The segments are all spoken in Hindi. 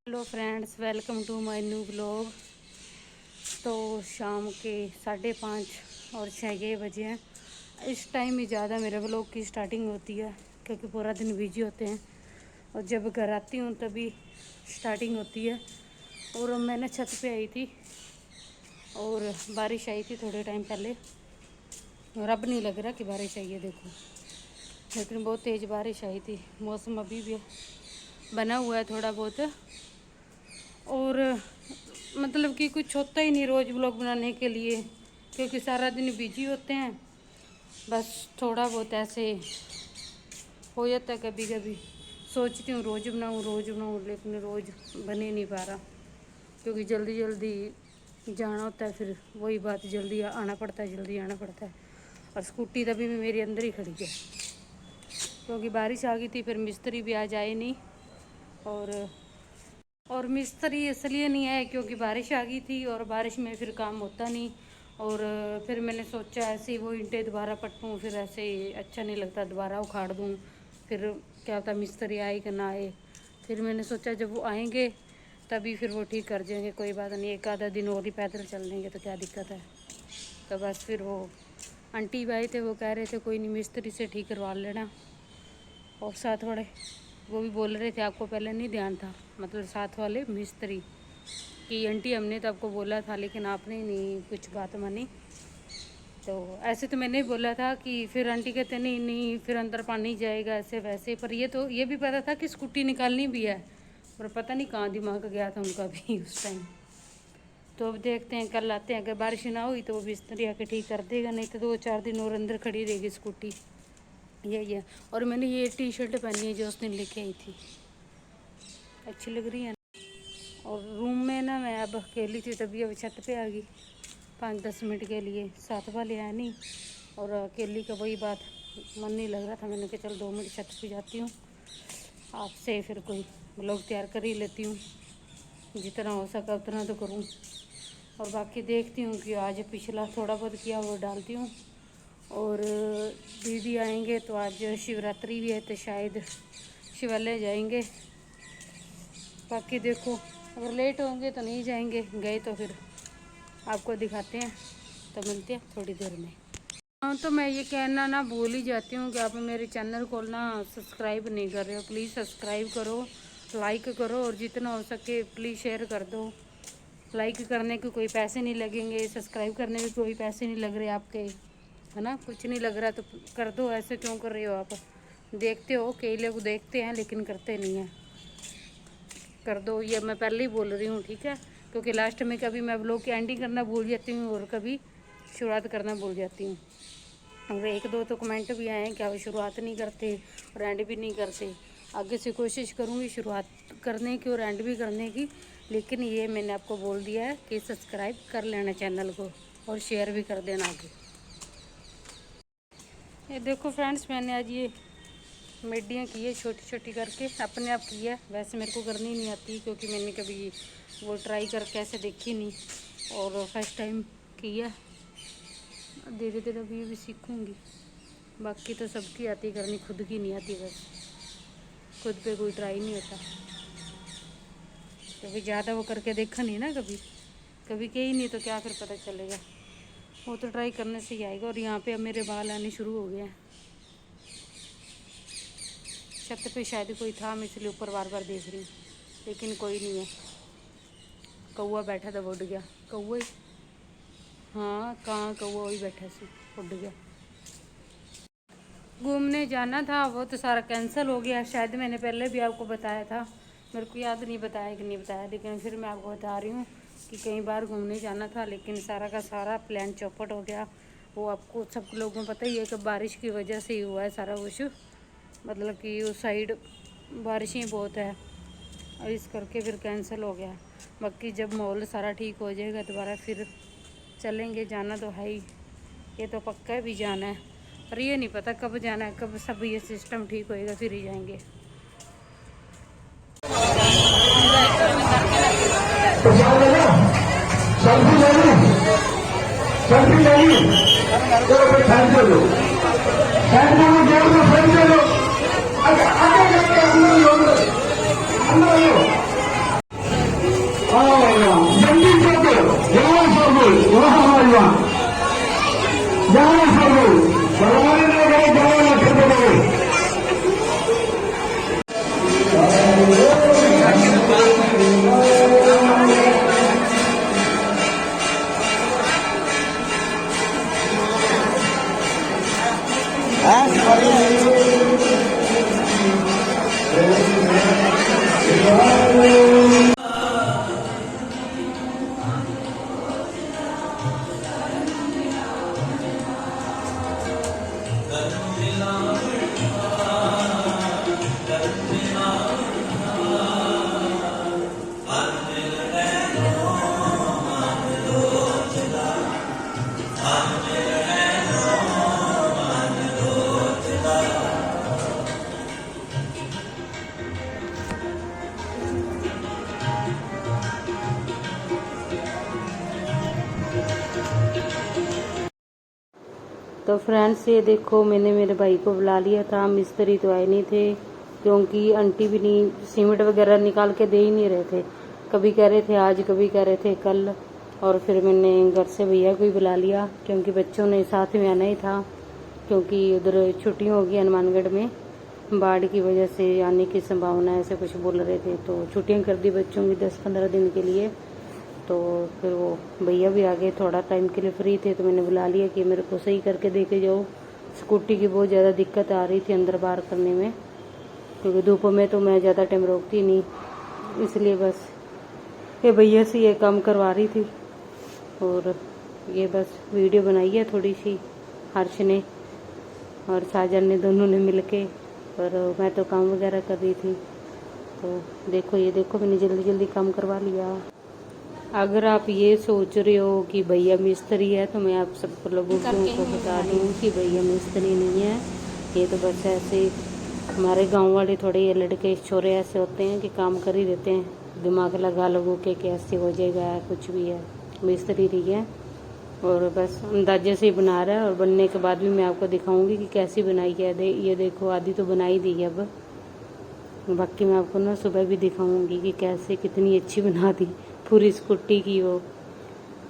Hello friends, welcome to my new blog. तो शाम के 5:30 और 6 बजे हैं। इस टाइम ही ज़्यादा मेरे ब्लॉग की स्टार्टिंग होती है क्योंकि पूरा दिन बिजी होते हैं और जब घर आती हूँ तभी स्टार्टिंग होती है। और मैंने छत पे आई थी और बारिश आई थी थोड़े टाइम पहले और अब नहीं लग रहा कि बारिश आई है, देखो, लेकिन बहुत तेज़ बारिश आई थी। मौसम अभी भी बना हुआ है थोड़ा बहुत, और मतलब कि कुछ होता ही नहीं रोज़ ब्लॉग बनाने के लिए क्योंकि सारा दिन बिजी होते हैं। बस थोड़ा बहुत ऐसे हो जाता है, कभी कभी सोचती हूँ रोज़ बनाऊँ, लेकिन रोज़ बने नहीं पा रहा क्योंकि जल्दी जल्दी जाना होता है। फिर वही बात, जल्दी आना पड़ता है, जल्दी आना पड़ता है। और स्कूटी तभी भी मेरी अंदर ही खड़ी है क्योंकि बारिश आ गई थी। फिर मिस्त्री भी आज आए नहीं, और मिस्त्री इसलिए नहीं आए क्योंकि बारिश आ गई थी और बारिश में फिर काम होता नहीं। और फिर मैंने सोचा ऐसे ही वो ईंटें दोबारा पटूँ, फिर ऐसे ही अच्छा नहीं लगता, दोबारा उखाड़ दूँ, फिर क्या होता मिस्त्री आए कि ना आए। फिर मैंने सोचा जब वो आएंगे तभी फिर वो ठीक कर जाएंगे, कोई बात नहीं, एक आधा दिन और ही पैदल चल देंगे तो क्या दिक्कत है। तो बस फिर वो आंटी भाई थे, वो कह रहे थे कोई नहीं मिस्त्री से ठीक करवा लेना। और साथ वाले वो भी बोल रहे थे, आपको पहले नहीं ध्यान था, मतलब साथ वाले मिस्त्री कि आंटी हमने तो आपको बोला था लेकिन आपने नहीं कुछ बात मानी। तो ऐसे तो मैंने ही बोला था कि फिर आंटी कहते नहीं नहीं फिर अंदर पानी जाएगा ऐसे वैसे। पर ये भी पता था कि स्कूटी निकालनी भी है, पर पता नहीं कहाँ दिमाग गया था उनका भी उस टाइम। तो अब देखते हैं, कल आते हैं, अगर बारिश ना हुई तो वो मिस्त्री आके ठीक कर देगा, नहीं तो 2-4 दिन और अंदर खड़ी रहेगी स्कूटी। यही है। और मैंने ये टी शर्ट पहनी है जो उस दिन लेके आई थी, अच्छी लग रही है ना। और रूम में ना मैं अब अकेली थी तभी अब छत पे आ गई 5-10 मिनट के लिए, साथ वाले आया नहीं और अकेली का वही बात, मन नहीं लग रहा था। मैंने कहा चल 2 मिनट छत पे जाती हूँ, आपसे फिर कोई ब्लॉग तैयार कर ही लेती हूँ, जितना हो सका उतना तो करूँ। और बाकी देखती हूँ कि आज पिछला थोड़ा बहुत किया वो डालती हूँ। और दीदी आएंगे तो आज शिवरात्रि भी है तो शायद शिवालय जाएंगे। बाकी देखो, अगर लेट होंगे तो नहीं जाएंगे, गए तो फिर आपको दिखाते हैं। तो मिलते हैं थोड़ी देर में। हाँ, तो मैं ये कहना ना भूल ही जाती हूँ कि आप मेरे चैनल को ना सब्सक्राइब नहीं कर रहे हो, प्लीज़ सब्सक्राइब करो, लाइक करो और जितना हो सके प्लीज़ शेयर कर दो। लाइक करने के कोई पैसे नहीं लगेंगे, सब्सक्राइब करने के कोई पैसे नहीं लग रहे आपके, है ना, कुछ नहीं लग रहा तो कर दो। ऐसे क्यों कर रहे हो आप? देखते हो कई लोग देखते हैं लेकिन करते नहीं हैं, कर दो। ये मैं पहले ही बोल रही हूँ, ठीक है, क्योंकि लास्ट में कभी मैं ब्लॉग की एंडिंग करना भूल जाती हूँ और कभी शुरुआत करना भूल जाती हूँ। और 1-2 तो कमेंट भी आए हैं क्या वो शुरुआत नहीं करते और एंड भी नहीं करते। आगे से कोशिश करूँगी शुरुआत करने की और एंड भी करने की, लेकिन ये मैंने आपको बोल दिया है कि सब्सक्राइब कर लेना चैनल को और शेयर भी कर देना आगे। ये देखो फ्रेंड्स, मैंने आज ये मिड्डियाँ की है छोटी छोटी करके, अपने आप की है, वैसे मेरे को करनी नहीं आती क्योंकि मैंने कभी वो ट्राई करके ऐसे देखी नहीं और फर्स्ट टाइम की है। धीरे धीरे अभी भी सीखूँगी, बाकी तो सबकी आती करनी, खुद की नहीं आती, बस खुद पे कोई ट्राई नहीं होता क्योंकि ज़्यादा वो करके देखा नहीं ना, कभी कभी के ही नहीं तो क्या फिर पता चलेगा। वो तो ट्राई करने से ही आएगा। और यहाँ पे अब मेरे बाल आने शुरू हो गए हैं। छत पे शायद कोई था, मैं इसलिए ऊपर बार बार देख रही हूँ, लेकिन कोई नहीं है। कौआ बैठा था वो उड़ गया, कौआ, हाँ कहाँ कौआ, वही बैठा सी उड़ गया। घूमने जाना था वो तो सारा कैंसिल हो गया, शायद मैंने पहले भी आपको बताया था, मेरे को याद नहीं बताया कि नहीं बताया, लेकिन फिर मैं आपको बता रही हूँ कि कई बार घूमने जाना था लेकिन सारा का सारा प्लान चौपट हो गया। वो आपको सब लोगों को पता ही है कि बारिश की वजह से ही हुआ है सारा कुछ, मतलब कि उस साइड बारिशें बहुत है और इस करके फिर कैंसिल हो गया। बाकी जब माहौल सारा ठीक हो जाएगा दोबारा फिर चलेंगे, जाना तो है ही, ये तो पक्का है भी जाना है, पर ये नहीं पता कब जाना है, कब सब ये सिस्टम ठीक होएगा फिर ही जाएंगे। तो फ्रेंड्स ये देखो, मैंने मेरे भाई को बुला लिया था। मिस्त्री तो आए नहीं थे क्योंकि आंटी भी नहीं, सीमेंट वगैरह निकाल के दे ही नहीं रहे थे। कभी कह रहे थे आज, कभी कह रहे थे कल। और फिर मैंने घर से भैया को ही बुला लिया क्योंकि बच्चों ने साथ में आना ही था, क्योंकि उधर छुट्टियाँ होगी हनुमानगढ़ में, बाढ़ की वजह से आने की संभावना है, ऐसे कुछ बोल रहे थे। तो छुट्टियाँ कर दी बच्चों की 10-15 दिन के लिए। तो फिर वो भैया भी आ गए, थोड़ा टाइम के लिए फ्री थे तो मैंने बुला लिया कि मेरे को सही करके दे के जाओ। स्कूटी की बहुत ज़्यादा दिक्कत आ रही थी अंदर बाहर करने में, क्योंकि धूप में तो मैं ज़्यादा टाइम रोकती नहीं, इसलिए बस ये भैया से ये काम करवा रही थी। और ये बस वीडियो बनाई है थोड़ी सी हर्ष ने और साजन ने, दोनों ने मिल के। और मैं तो काम वगैरह कर रही थी। तो देखो, ये देखो मैंने जल्दी जल्दी काम करवा लिया। अगर आप ये सोच रहे हो कि भैया मिस्त्री है, तो मैं आप सब लोगों को बता दूँ कि भैया मिस्त्री नहीं है। ये तो बस ऐसे हमारे गांव वाले थोड़े, ये लड़के छोरे ऐसे होते हैं कि काम कर ही देते हैं, दिमाग लगा लोगों के कैसे हो जाएगा, कुछ भी है। मिस्त्री नहीं है और बस अंदाजे से ही बना रहा है। और बनने के बाद भी मैं आपको दिखाऊंगी कि कैसी बनाई है। ये देखो, आधी तो बनाई दी है, अब बाकी मैं आपको ना सुबह भी दिखाऊंगी कि कैसे, कितनी अच्छी बना दी पूरी स्कूटी की वो।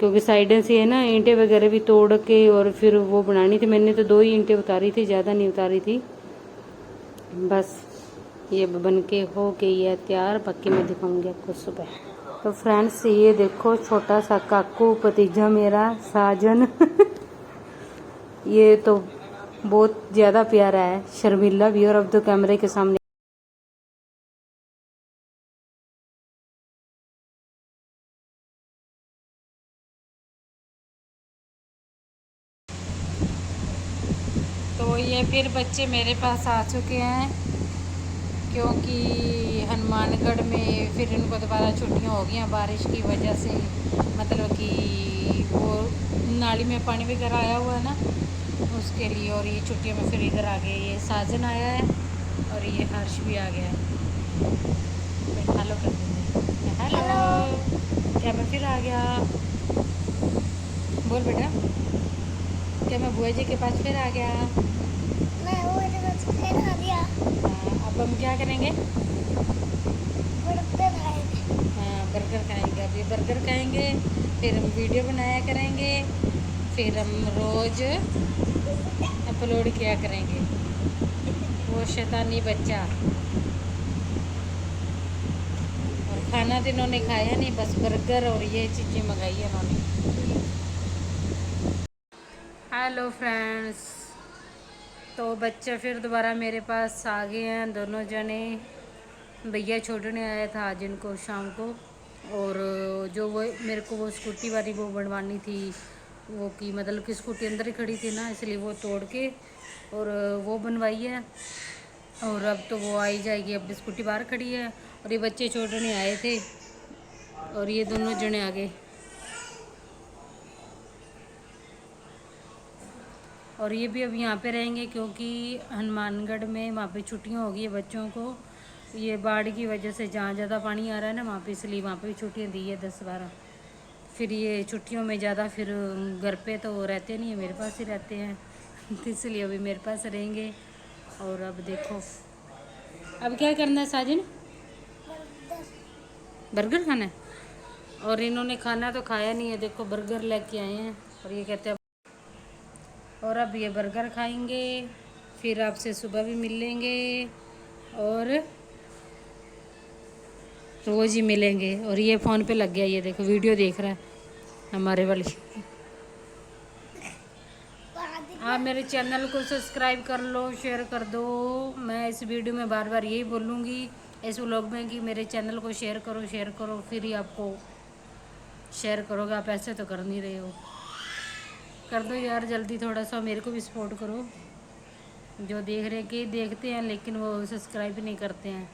क्योंकि साइडन से है ना, ईंटें वगैरह भी तोड़ के और फिर वो बनानी थी। मैंने तो 2 ही ईंटें उतारी थी, ज़्यादा नहीं उतारी थी। बस ये बन के हो के ये तैयार, बाकी मैं दिखाऊंगी आपको सुबह। तो फ्रेंड्स ये देखो, छोटा सा काकू भतीजा मेरा साजन ये तो बहुत ज़्यादा प्यारा है, शर्मिला भी। और अब तो कैमरे के सामने तो ये फिर बच्चे मेरे पास आ चुके हैं, क्योंकि हनुमानगढ़ में फिर इनको दोबारा छुट्टियां हो गई हैं बारिश की वजह से। मतलब कि वो नाली में पानी वगैरह आया हुआ है ना, उसके लिए। और ये छुट्टियों में फिर इधर आ गए। ये साजन आया है और ये हर्ष भी आ गया है। हेलो कर देंगे, हेलो। क्या मैं फिर आ गया, बोल बेटा। क्या मैं बुआ जी के पास फिर आ गया? मैं बुआ जी के पास फिर आ गया। अब हम क्या करेंगे? बर्गर खाएंगे। हाँ, बर्गर खाएंगे। अभी बर्गर खाएंगे, फिर हम वीडियो बनाया करेंगे, फिर हम रोज़ अपलोड किया करेंगे। वो शैतानी बच्चा। और खाना तो इन्होंने खाया नहीं, बस बर्गर और ये चीज़ें मंगाई है इन्होंने। हेलो फ्रेंड्स, तो बच्चे फिर दोबारा मेरे पास आ गए हैं, दोनों जने। भैया छोड़ने आया था आज इनको शाम को। और जो वो मेरे को वो स्कूटी वाली वो बनवानी थी, वो की मतलब कि स्कूटी अंदर ही खड़ी थी ना, इसलिए वो तोड़ के और वो बनवाई है। और अब तो वो आई जाएगी, अब स्कूटी बाहर खड़ी है। और ये बच्चे छोड़ने आए थे और ये दोनों जने आ गए। और ये भी अब यहाँ पे रहेंगे, क्योंकि हनुमानगढ़ में वहाँ पे छुट्टियाँ हो गई है बच्चों को। ये बाढ़ की वजह से जहाँ ज़्यादा पानी आ रहा है ना वहाँ पे, इसलिए वहाँ पे छुट्टियाँ दी है 10-12। फिर ये छुट्टियों में ज़्यादा फिर घर पे तो रहते नहीं है, मेरे पास ही रहते हैं इसलिए अभी मेरे पास रहेंगे। और अब देखो, अब क्या करना है साजिन? बर्गर खाना है। और इन्होंने खाना तो खाया नहीं है, देखो बर्गर लेके आए हैं और ये कहते हैं और अब ये बर्गर खाएंगे, फिर आपसे सुबह भी मिल लेंगे और रोज़ ही मिलेंगे। और ये फ़ोन पे लग गया, ये देखो वीडियो देख रहा है हमारे वाली। आप मेरे चैनल को सब्सक्राइब कर लो, शेयर कर दो। मैं इस वीडियो में बार बार यही बोलूँगी इस व्लॉग में कि मेरे चैनल को शेयर करो, फिर ही आपको शेयर करोगे। आप ऐसे तो कर नहीं रहे हो, कर दो यार जल्दी, थोड़ा सा मेरे को भी सपोर्ट करो। जो देख रहे कि देखते हैं लेकिन वो सब्सक्राइब नहीं करते हैं।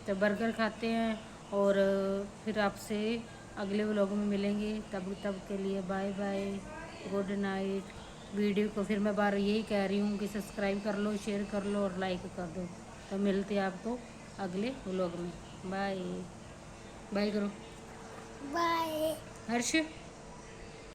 तो बर्गर खाते हैं और फिर आपसे अगले व्लॉग में मिलेंगे। तब के लिए bye bye, good night. Video को फिर मैं बार यही कह रही हूँ कि सब्सक्राइब कर लो, शेयर कर लो और लाइक कर दो। तो मिलते हैं आपको अगले व्लॉग में। बाय बाय करो, बाय हर्ष।